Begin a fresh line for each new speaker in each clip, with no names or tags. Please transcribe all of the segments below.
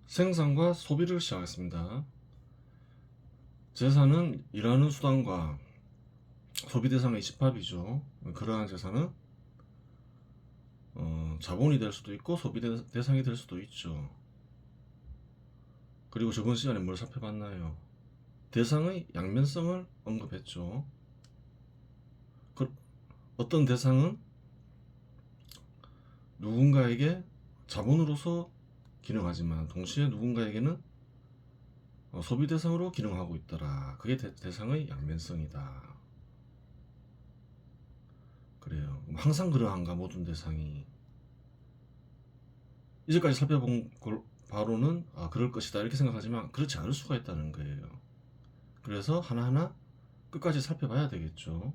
생산과 소비를 시작하겠습니다. 재산은 일하는 수단과 소비 대상의 집합이죠. 그러한 재산은 자본이 될 수도 있고 소비 대상이 될 수도 있죠. 그리고 저번 시간에 뭘 살펴봤나요? 대상의 양면성을 언급했죠. 어떤 대상은 누군가에게 자본으로서 기능하지만 동시에 누군가에게는 소비 대상으로 기능하고 있더라. 그게 대상의 양면성이다. 그래요. 항상 그러한가 모든 대상이. 이제까지 살펴본 걸 바로는 그럴 것이다 이렇게 생각하지만 그렇지 않을 수가 있다는 거예요. 그래서 하나하나 끝까지 살펴봐야 되겠죠.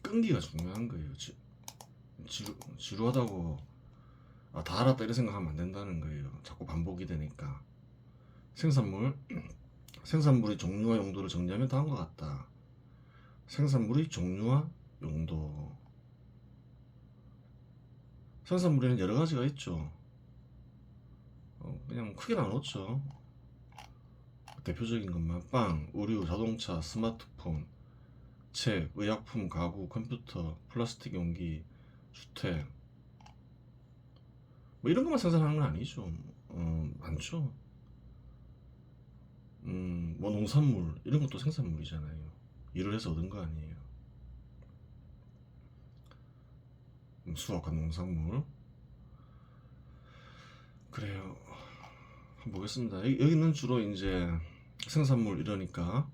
끈기가 중요한 거예요. 지루하다고 다 알았다 이렇게 생각하면 안 된다는 거예요. 자꾸 반복이 되니까. 생산물의 종류와 용도를 정리하면 다음과 같다. 생산물의 종류와 용도. 생산물에는 여러 가지가 있죠. 그냥 크게 나눴죠. 대표적인 것만 빵, 의류, 자동차, 스마트폰, 책, 의약품, 가구, 컴퓨터, 플라스틱 용기, 주택 뭐 이런 것만 생산하는 건 아니죠. 많죠. 뭐 농산물 이런 것도 생산물이잖아요. 일을 해서 얻은 거 아니에요. 수확한 농산물. 그래요. 한번 보겠습니다. 여기는 주로 이제 생산물 이러니까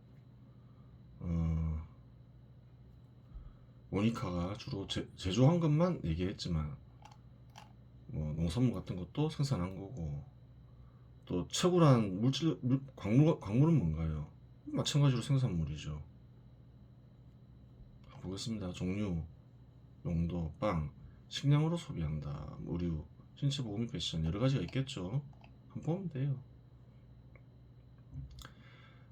모니카가 주로 제조한 것만 얘기했지만 뭐 농산물 같은 것도 생산한 거고, 또 채굴한 광물은 뭔가요? 마찬가지로 생산물이죠. 보겠습니다. 종류, 용도, 빵, 식량으로 소비한다, 의류, 신체 보호 및 패션 여러 가지가 있겠죠. 한번 보면 돼요.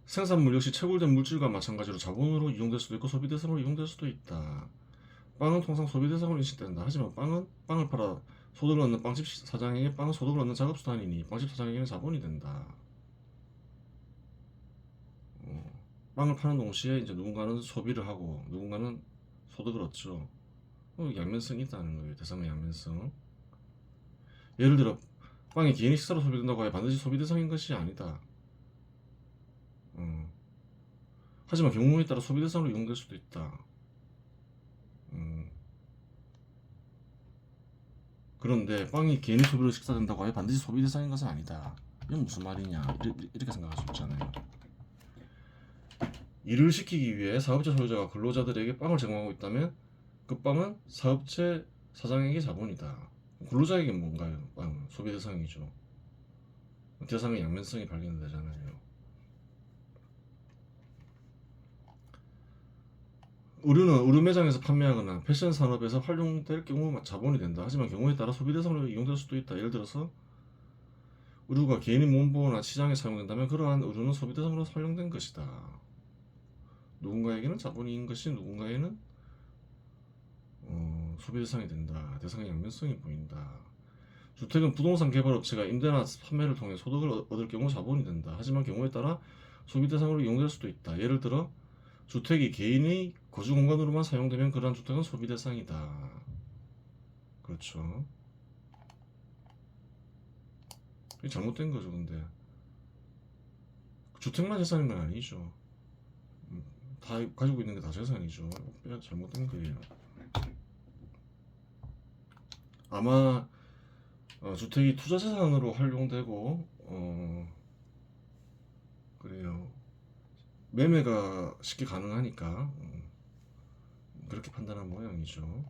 생산물 역시 채굴된 물질과 마찬가지로 자본으로 이용될 수도 있고 소비 대상으로 이용될 수도 있다. 빵은 통상 소비 대상으로 인식된다. 하지만 빵을 팔아 소득을 얻는 빵집 사장에게 빵은 소득을 얻는 작업수단이니 빵집 사장에게는 자본이 된다. 빵을 파는 동시에 이제 누군가는 소비를 하고 누군가는 소득을 얻죠. 양면성이 있다는 거예요. 대상의 양면성. 예를 들어 빵이 개인의 식사로 소비된다고 해 반드시 소비 대상인 것이 아니다. 하지만 경우에 따라 소비 대상으로 이용될 수도 있다. 그런데 빵이 개인의 소비로 식사된다고 해 반드시 소비 대상인 것은 아니다. 이건 무슨 말이냐 이렇게 생각할 수 있잖아요. 일을 시키기 위해 사업체 소유자가 근로자들에게 빵을 제공하고 있다면 그 빵은 사업체 사장에게 자본이다. 근로자에게 뭔가요? 빵은 소비 대상이죠. 대상의 양면성이 발견되잖아요. 의류는 의류 매장에서 판매하거나 패션 산업에서 활용될 경우 자본이 된다. 하지만 경우에 따라 소비 대상으로 이용될 수도 있다. 예를 들어서 의류가 개인의 몸보호나 시장에 사용된다면 그러한 의류는 소비 대상으로 활용된 것이다. 누군가에게는 자본인 것이 누군가에는 소비 대상이 된다. 대상의 양면성이 보인다. 주택은 부동산 개발업체가 임대나 판매를 통해 소득을 얻을 경우 자본이 된다. 하지만 경우에 따라 소비 대상으로 이용될 수도 있다. 예를 들어 주택이 개인의 거주 공간으로만 사용되면 그러한 주택은 소비 대상이다. 그렇죠. 이게 잘못된 거죠. 근데 주택만 재산인 건 아니죠. 다 가지고 있는 게 다 재산이죠. 잘못된 거예요. 아마 주택이 투자 재산으로 활용되고 그래요. 매매가 쉽게 가능하니까 그렇게 판단한 모양이죠.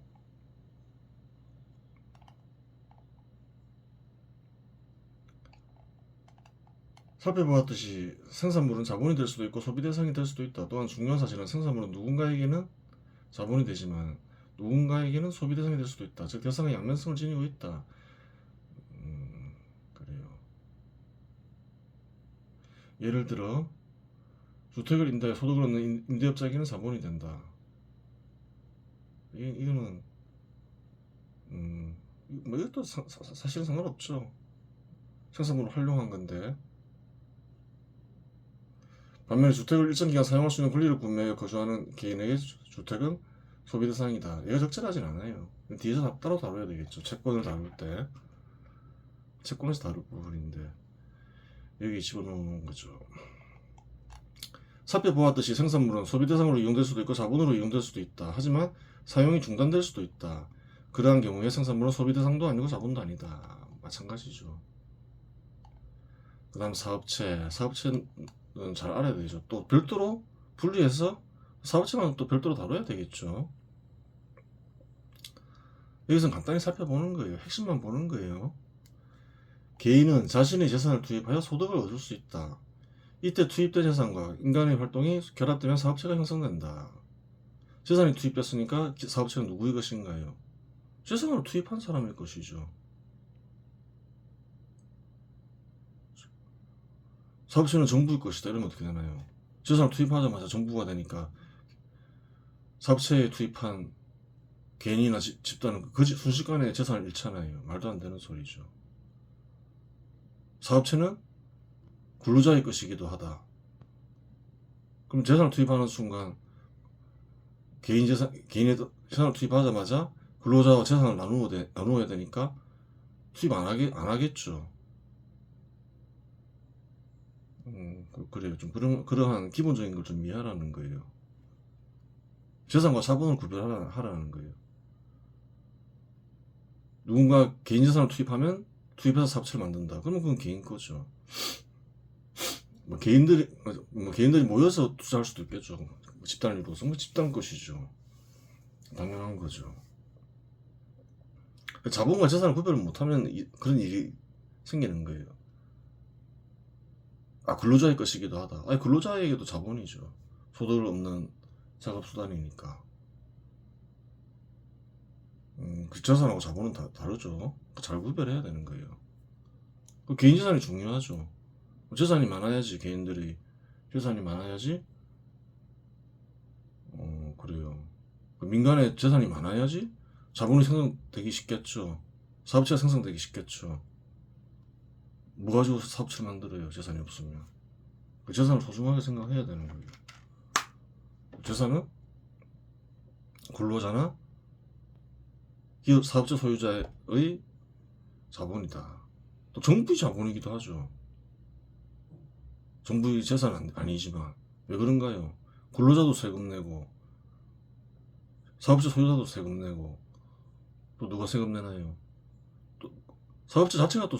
살펴보았듯이 생산물은 자본이 될 수도 있고 소비 대상이 될 수도 있다. 또한 중요한 사실은 생산물은 누군가에게는 자본이 되지만 누군가에게는 소비 대상이 될 수도 있다. 즉 대상의 양면성을 지니고 있다. 그래요. 예를 들어 주택을 임대해 소득을 얻는 임대업자에게는 자본이 된다. 이거는 뭐 이것도 사실은 상관없죠. 생산물을 활용한 건데. 반면에 주택을 일정 기간 사용할 수 있는 권리를 구매해 거주하는 개인에게 주택은 소비 대상이다. 얘가 적절하진 않아요. 뒤에서 따로 다뤄야 되겠죠. 채권을 다룰 때. 채권에서 다룰 부분인데 여기 집어넣는 거죠. 살펴보았듯이 생산물은 소비 대상으로 이용될 수도 있고 자본으로 이용될 수도 있다. 하지만 사용이 중단될 수도 있다. 그러한 경우에 생산물은 소비 대상도 아니고 자본도 아니다. 마찬가지죠. 그 다음 사업체는 잘 알아야 되죠. 또 별도로 분리해서 사업체만 또 별도로 다뤄야 되겠죠. 여기서 간단히 살펴보는 거예요. 핵심만 보는 거예요. 개인은 자신의 재산을 투입하여 소득을 얻을 수 있다. 이때 투입된 재산과 인간의 활동이 결합되면 사업체가 형성된다. 재산이 투입됐으니까 사업체는 누구의 것인가요? 재산을 투입한 사람의 것이죠. 사업체는 정부의 것이다. 이러면 어떻게 되나요? 재산을 투입하자마자 정부가 되니까 사업체에 투입한 개인이나 집단은 순식간에 재산을 잃잖아요. 말도 안 되는 소리죠. 사업체는 근로자의 것이기도 하다. 그럼 재산을 투입하는 순간 개인의 재산을 투입하자마자 근로자와 재산을 나누어야 되니까 투입 안 하겠죠. 그래요. 좀 그러한 기본적인 걸 좀 이해하라는 거예요. 재산과 자본을 구별하라는 거예요. 누군가 개인 재산을 투입해서 사업체를 만든다. 그러면 그건 개인 거죠. 개인들이 모여서 투자할 수도 있겠죠. 집단을 이루어서 집단 것이죠. 당연한 거죠. 자본과 재산을 구별을 못하면 그런 일이 생기는 거예요. 근로자의 것이기도 하다. 근로자에게도 자본이죠. 소득을 얻는 작업수단이니까. 그 재산하고 자본은 다르죠. 잘 구별해야 되는 거예요. 개인 재산이 중요하죠. 재산이 많아야지 개인들이 재산이 많아야지 그래요. 민간의 재산이 많아야지 자본이 생성되기 쉽겠죠. 사업체가 생성되기 쉽겠죠. 뭐 가지고 사업체를 만들어요? 재산이 없으면. 그 재산을 소중하게 생각해야 되는 거예요. 재산은 근로자나 기업 사업체 소유자의 자본이다. 또 정부의 자본이기도 하죠. 정부의 재산은 아니지만 왜 그런가요? 근로자도 세금 내고 사업체 소유자도 세금 내고 또 누가 세금 내나요? 또 사업체 자체가 또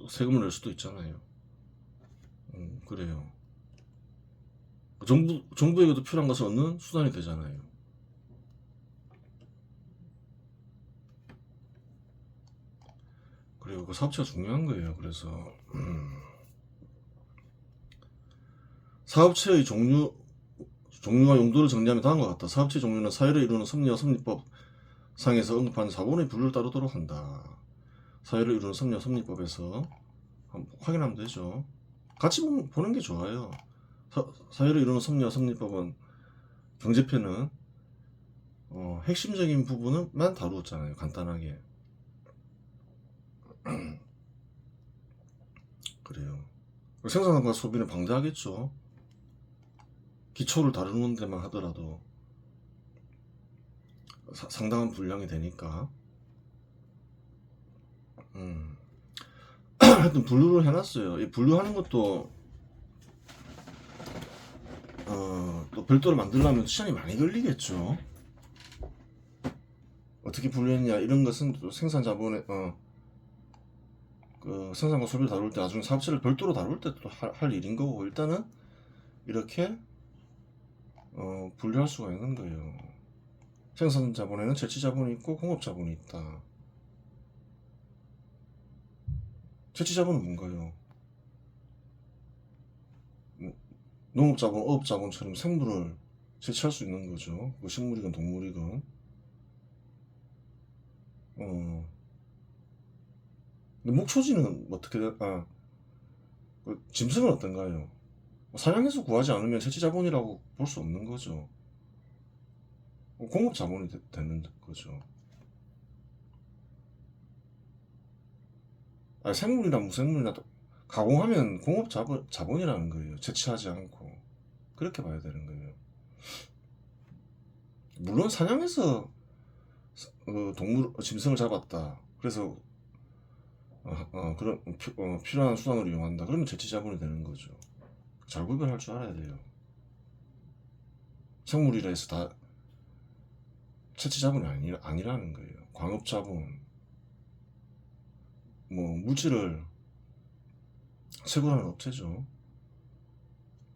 세금을 낼 수도 있잖아요. 그래요. 정부에게도 필요한 것을 얻는 수단이 되잖아요. 그리고 그 사업체가 중요한 거예요. 그래서 사업체의 종류와 용도를 정리하면 다음과 같다. 사업체 종류는 사회를 이루는 섭리와 섭리법 상에서 언급하는 자본의 분류를 따르도록 한다. 사회를 이루는 섭리와 섭리법에서 확인하면 되죠. 같이 보는 게 좋아요. 사회를 이루는 섭리와 섭리법은 경제편은 핵심적인 부분만 다루었잖아요. 간단하게. 그래요. 생산과 소비는 방대하겠죠. 기초를 다루는 데만 하더라도 상당한 분량이 되니까. 하여튼 분류를 해놨어요. 이 분류하는 것도 또 별도로 만들려면 시간이 많이 걸리겠죠. 어떻게 분류했냐 이런 것은 또 생산 자본의 그 생산과 소비를 다룰 때 나중에 사업체를 별도로 다룰 때 또 할 일인 거고, 일단은 이렇게 분류할 수가 있는 거예요. 생산 자본에는 채취 자본이 있고 공업 자본이 있다. 채취 자본은 뭔가요? 농업 자본, 어업 자본처럼 생물을 채취할 수 있는 거죠. 뭐 식물이건 동물이건. 근데 목초지는 어떻게 그 짐승은 어떤가요? 사냥해서 구하지 않으면 채취 자본이라고 볼 수 없는 거죠. 공업 자본이 되는 거죠. 아니, 생물이나 무생물이나 가공하면 공업 자본이라는 거예요. 채취하지 않고. 그렇게 봐야 되는 거예요. 물론 사냥해서 동물 짐승을 잡았다. 그래서 그런 필요한 수단으로 이용한다. 그러면 채취 자본이 되는 거죠. 잘 구별할 줄 알아야 돼요. 생물이라 해서 다 채취 자본이 아니라는 거예요. 광업 자본, 뭐 물질을 채굴하는 업체죠.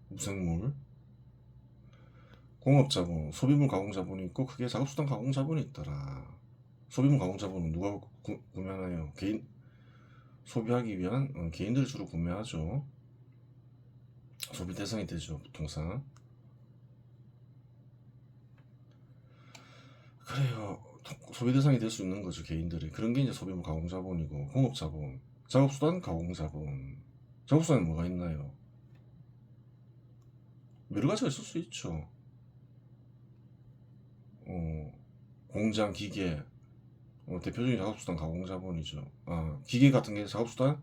무생물, 공업 자본, 소비물 가공 자본이 있고 크게 작업수단 가공 자본이 있더라. 소비물 가공 자본은 누가 구매하나요? 소비하기 위한 개인들이 주로 구매하죠. 소비 대상이 되죠, 보통상. 그래요. 소비 대상이 될 수 있는 거죠, 개인들이. 그런 게 이제 소비물 가공 자본이고, 공업 자본, 작업수단 가공 자본. 작업수단에 뭐가 있나요? 여러 가지가 있을 수 있죠. 공장, 기계, 대표적인 작업수단 가공 자본이죠. 기계 같은 게 작업수단이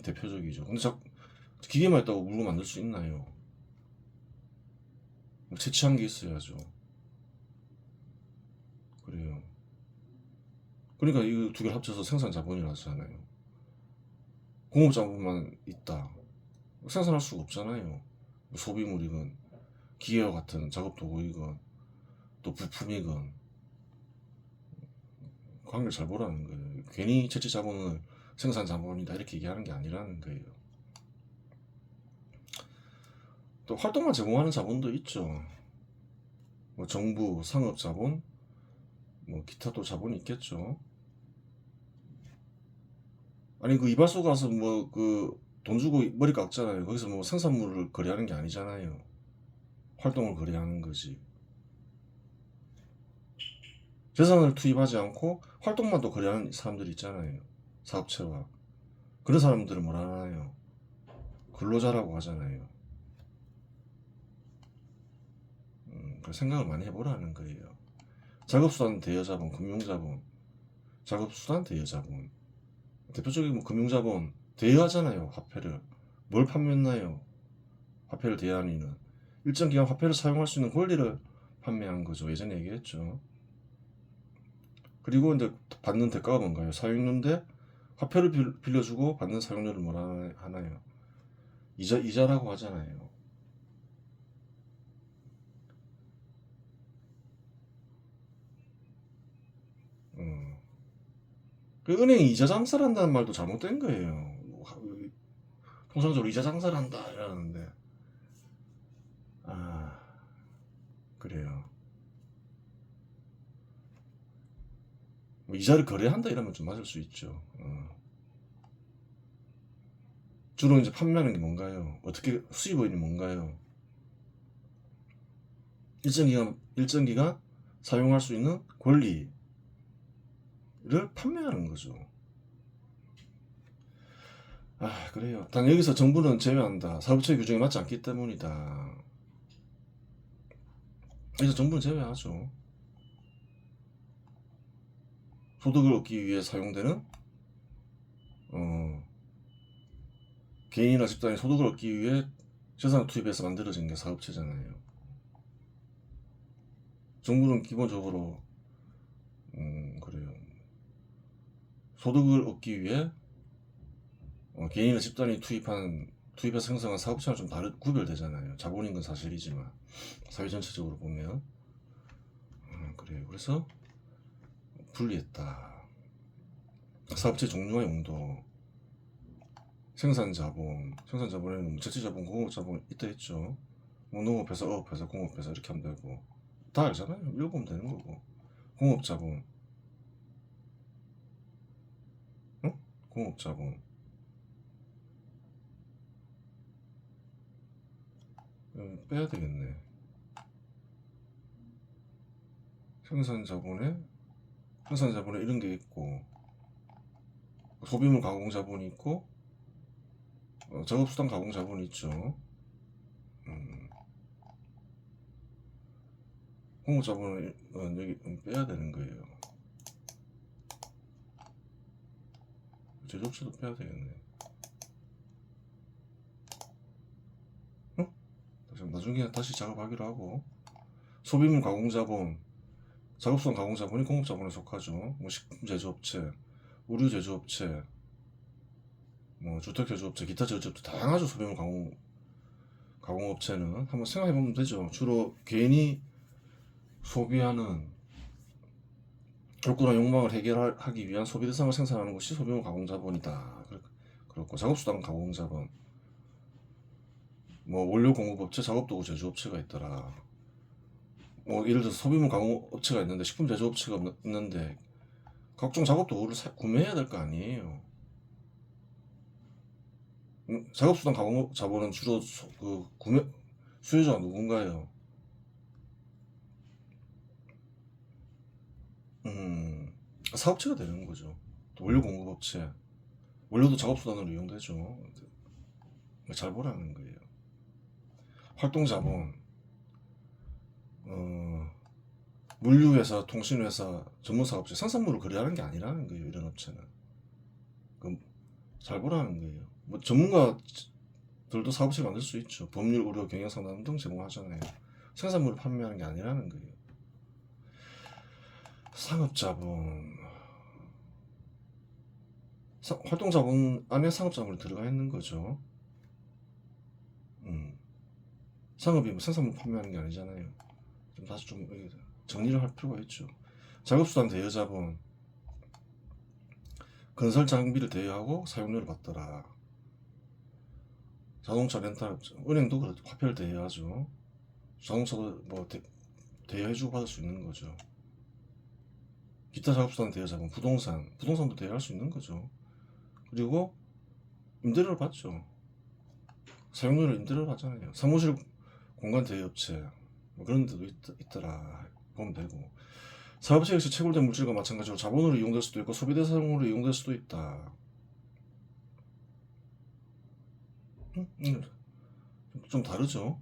대표적이죠. 근데 기계만 있다고 물건 만들 수 있나요? 채취한 게 있어야죠. 그래요. 그러니까 이 두 개를 합쳐서 생산 자본이라 하잖아요. 공업 자본만 있다. 생산할 수가 없잖아요. 소비물이건 기계와 같은 작업 도구이건 또 부품이건 관계를 잘 보라는 거예요. 괜히 채취 자본을 생산 자본이다 이렇게 얘기하는 게 아니라는 거예요. 또 활동만 제공하는 자본도 있죠. 뭐 정부, 상업 자본, 뭐 기타 또 자본이 있겠죠. 아니 그 이발소 가서 뭐 그 돈 주고 머리 깎잖아요. 거기서 뭐 생산물을 거래하는 게 아니잖아요. 활동을 거래하는 거지. 재산을 투입하지 않고 활동만 또 거래하는 사람들이 있잖아요. 사업체와. 그런 사람들은 뭐라 하나요? 근로자라고 하잖아요. 생각을 많이 해보라는 거예요. 작업수단 대여자본, 금융자본, 작업수단 대여자본. 대표적인 뭐 금융자본 대여하잖아요. 화폐를. 뭘 판매했나요? 화폐를 대여하는 이는 일정 기간 화폐를 사용할 수 있는 권리를 판매한 거죠. 예전에 얘기했죠. 그리고 이제 받는 대가가 뭔가요? 사용료인데 화폐를 빌려주고 받는 사용료를 뭐라 하나요? 이자라고 하잖아요. 그 은행이 이자 장사를 한다는 말도 잘못된 거예요. 통상적으로 이자 장사를 한다 이러는데 그래요. 뭐 이자를 거래한다 이러면 좀 맞을 수 있죠. 주로 이제 판매하는 게 뭔가요? 어떻게 수입원이 뭔가요? 일정 기간 사용할 수 있는 권리를 판매하는 거죠. 그래요. 단 여기서 정부는 제외한다. 사업체 규정에 맞지 않기 때문이다. 그래서 정부는 제외하죠. 소득을 얻기 위해 사용되는 개인이나 집단이 소득을 얻기 위해 재산을 투입해서 만들어진 게 사업체잖아요. 정부는 기본적으로 그래요. 소득을 얻기 위해 개인이나 집단이 투입해서 생성한 사업체는 좀 구별되잖아요. 자본인 건 사실이지만 사회 전체적으로 보면 그래요. 그래서 분리했다. 사업체 종류와 용도, 생산자본에는 뭐 채취자본, 공업자본 있다 했죠. 뭐 농업에서 어업에서 공업에서 이렇게 하면 되고 다 알잖아요. 읽어보면 되는 거고. 공업자본, 공업자본 빼야 되겠네. 생산자본에 이런 게 있고 소비물 가공 자본이 있고 작업수단 가공 자본이 있죠. 공업 자본은 여기 빼야 되는 거예요. 제조업체도 빼야 되겠네. 응? 나중에 다시 작업하기로 하고. 소비물 가공자본, 작업수단 가공자본이 공업자본에 속하죠. 뭐 식품 제조업체, 의류 제조업체, 뭐 주택 제조업체, 기타 제조업체 다양하죠. 소비물 가공업체는 한번 생각해보면 되죠. 주로 개인이 소비하는 욕구나 욕망을 해결하기 위한 소비 대상을 생산하는 것이 소비물 가공자본이다. 그렇고 작업수단 가공자본, 뭐 원료 공급업체, 작업도구 제조업체가 있더라. 뭐 예를 들어서 소비물 가공업체가 있는데 식품 제조업체가 있는데 각종 작업도구를 구매해야 될 거 아니에요. 작업수단 가공자본은 주로 구매 수요자가 누군가요? 사업체가 되는 거죠. 또 원료 공급업체, 원료도 작업수단으로 이용되죠. 잘 보라는 거예요. 활동자본, 물류회사, 통신회사, 전문사업체, 생산물을 거래하는 게 아니라는 거예요. 이런 업체는. 잘 보라는 거예요. 뭐 전문가들도 사업체 만들 수 있죠. 법률, 의료, 경영상담 등 제공하잖아요. 생산물을 판매하는 게 아니라는 거예요. 상업자본, 활동자본 안에 상업자본이 들어가 있는 거죠. 상업이 뭐 생산물 판매하는 게 아니잖아요. 좀 다시 좀 정리를 할 필요가 있죠. 작업수단 대여자본, 건설 장비를 대여하고 사용료를 받더라. 자동차 렌탈, 은행도 그렇죠. 화폐를 대여하죠. 자동차도 뭐 대여해주고 받을 수 있는 거죠. 기타 작업수단 대여자본, 부동산도 대여할 수 있는 거죠. 그리고 임대료를 받죠. 사용료를 임대료를 받잖아요. 사무실 공간 대여업체, 뭐 그런 데도 있더라 보면 되고. 사업체 역시 채굴된 물질과 마찬가지로 자본으로 이용될 수도 있고 소비 대상으로 이용될 수도 있다. 좀 다르죠.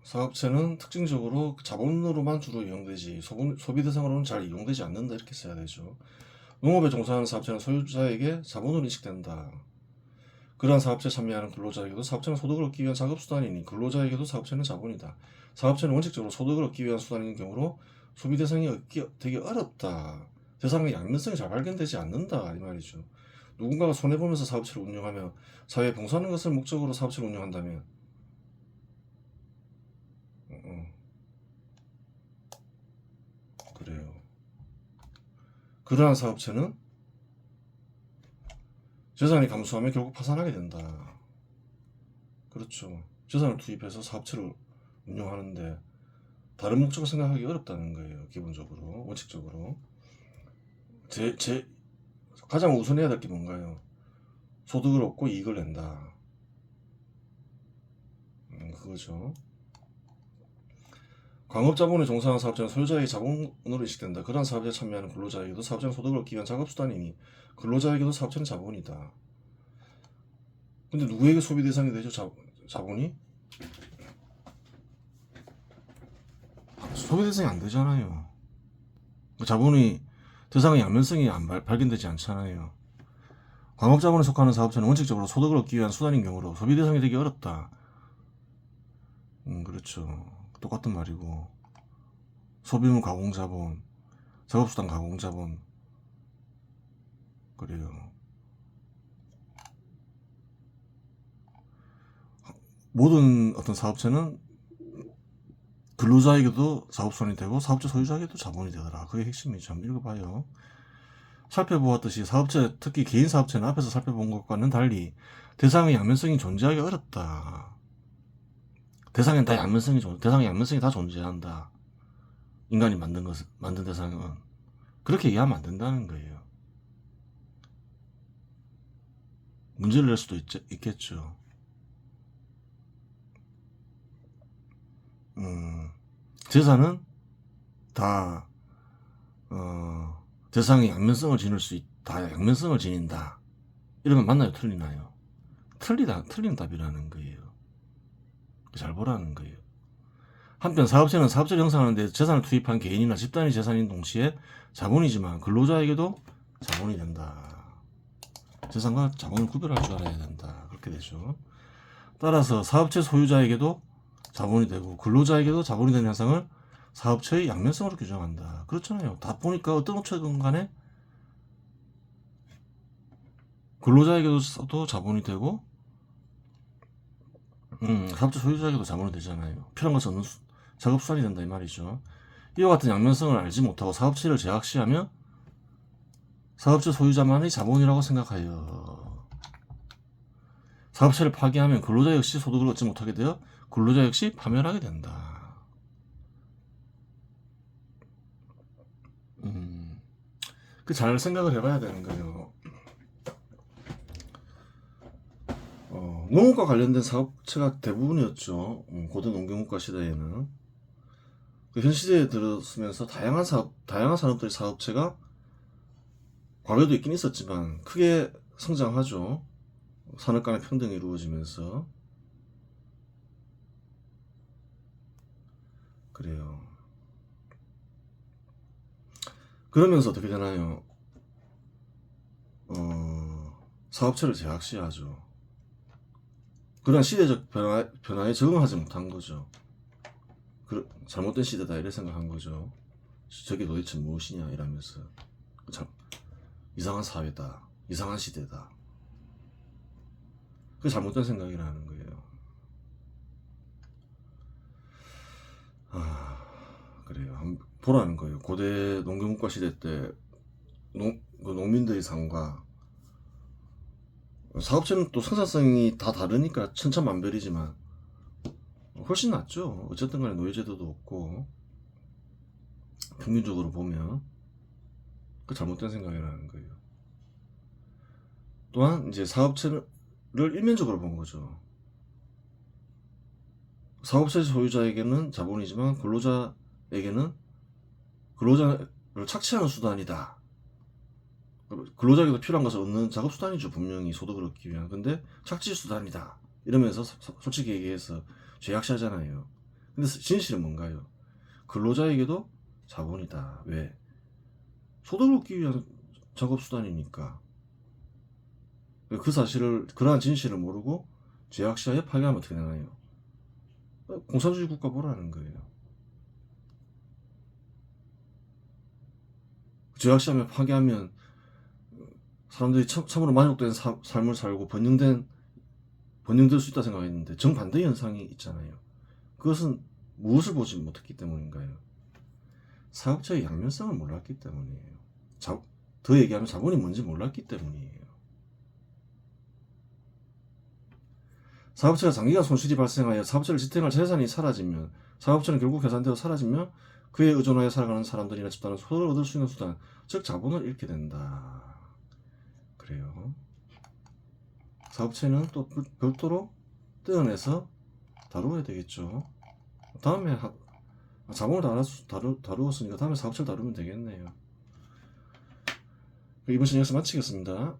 사업체는 특징적으로 자본으로만 주로 이용되지 소비 대상으로는 잘 이용되지 않는다 이렇게 써야 되죠. 농업에 종사하는 사업체는 소유자에게 자본으로 인식된다. 그러한 사업체에 참여하는 근로자에게도 사업체는 소득을 얻기 위한 작업수단이니 근로자에게도 사업체는 자본이다. 사업체는 원칙적으로 소득을 얻기 위한 수단인 경우로 소비 대상이 되게 어렵다. 대상의 양면성이 잘 발견되지 않는다 이 말이죠. 누군가가 손해보면서 사업체를 운영하며 사회에 봉사하는 것을 목적으로 사업체를 운영한다면 그래요. 그러한 사업체는 재산이 감소하면 결국 파산하게 된다. 그렇죠. 재산을 투입해서 사업체를 운영하는데 다른 목적을 생각하기 어렵다는 거예요. 기본적으로, 원칙적으로. 가장 우선해야 될 게 뭔가요? 소득을 얻고 이익을 낸다. 그거죠. 광업자본에 종사하는 사업자는 소유자에게 자본으로 인식된다. 그러한 사업에 참여하는 근로자에게도 사업자는 소득을 얻기 위한 작업수단이니 근로자에게도 사업체는 자본이다. 근데 누구에게 소비 대상이 되죠? 자본이? 소비 대상이 안 되잖아요. 자본이 대상의 양면성이 발견되지 않잖아요. 광업자본에 속하는 사업체는 원칙적으로 소득을 얻기 위한 수단인 경우로 소비 대상이 되기 어렵다. 그렇죠. 똑같은 말이고 소비물 가공자본, 작업수단 가공자본 그래요. 모든 어떤 사업체는 근로자에게도 사업수단이 되고 사업체 소유자에게도 자본이 되더라. 그게 핵심이죠. 한번 읽어봐요. 살펴보았듯이 사업체, 특히 개인 사업체는 앞에서 살펴본 것과는 달리 대상의 양면성이 존재하기 어렵다. 대상의 양면성이 다 존재한다. 인간이 만든 대상은 그렇게 이해하면 안 된다는 거예요. 문제를 낼 수도 있겠죠. 재산은 다 대상의 양면성을 양면성을 지닌다. 이러면 맞나요? 틀리나요? 틀린 답이라는 거예요. 잘 보라는 거예요. 한편 사업체는 사업체를 형성하는 데 재산을 투입한 개인이나 집단의 재산인 동시에 자본이지만 근로자에게도 자본이 된다. 재산과 자본을 구별할 줄 알아야 된다. 그렇게 되죠. 따라서 사업체 소유자에게도 자본이 되고 근로자에게도 자본이 되는 현상을 사업체의 양면성으로 규정한다. 그렇잖아요. 다 보니까 어떤 업체든 간에 근로자에게도 자본이 되고 사업체 소유자에게도 자본이 되잖아요. 필요한 것을 얻는 작업 수단이 된다 이 말이죠. 이와 같은 양면성을 알지 못하고 사업체를 제약시하며 사업체 소유자만의 자본이라고 생각하여 사업체를 파기하면 근로자 역시 소득을 얻지 못하게 되어 근로자 역시 파멸하게 된다. 그 잘 생각을 해봐야 되는 거예요. 농업과 관련된 사업체가 대부분이었죠. 고대 농경국가 시대에는. 현 시대에 들어서면서 다양한 산업들의 사업체가 과거에도 있긴 있었지만 크게 성장하죠. 산업 간의 평등이 이루어지면서. 그래요. 그러면서 어떻게 되나요? 사업체를 제약시하죠. 그런 시대적 변화에 적응하지 못한 거죠. 잘못된 시대다 이래 생각한 거죠. 저게 도대체 무엇이냐 이러면서 참 이상한 사회다, 이상한 시대다. 그게 잘못된 생각이라는 거예요. 그래요. 한번 보라는 거예요. 고대 농경국가 시대 때 그 농민들의 삶과 사업체는 또 생산성이 다 다르니까 천차만별이지만 훨씬 낫죠. 어쨌든 간에 노예제도도 없고 평균적으로 보면 그 잘못된 생각이라는 거예요. 또한 이제 사업체를 일면적으로 본 거죠. 사업체 소유자에게는 자본이지만 근로자에게는 근로자를 착취하는 수단이다. 근로자에게도 필요한 것을 얻는 작업 수단이죠. 분명히 소득을 얻기 위한. 근데 착취 수단이다. 이러면서 솔직히 얘기해서 죄악시하잖아요. 근데 진실은 뭔가요? 근로자에게도 자본이다. 왜? 소득을 얻기 위한 작업 수단이니까. 그 사실을, 그러한 진실을 모르고 죄악시하에 파괴하면 어떻게 되나요? 공산주의 국가 보라는 거예요. 죄악시하면 파괴하면 사람들이 참으로 만족된 삶을 살고 번영될 수 있다 생각했는데 정반대 현상이 있잖아요. 그것은 무엇을 보지 못했기 때문인가요? 사업체의 양면성을 몰랐기 때문이에요. 더 얘기하면 자본이 뭔지 몰랐기 때문이에요. 사업체가 장기간 손실이 발생하여 사업체를 지탱할 재산이 사라지면 사업체는 결국 계산되어 사라지면 그에 의존하여 살아가는 사람들이나 집단은 소득을 얻을 수 있는 수단, 즉 자본을 잃게 된다. 그래요. 사업체는 또 별도로 떼어내서 다루어야 되겠죠. 다음에 자본을 다루었으니까 다음에 사업체를 다루면 되겠네요. 이번 시간 여기서 마치겠습니다.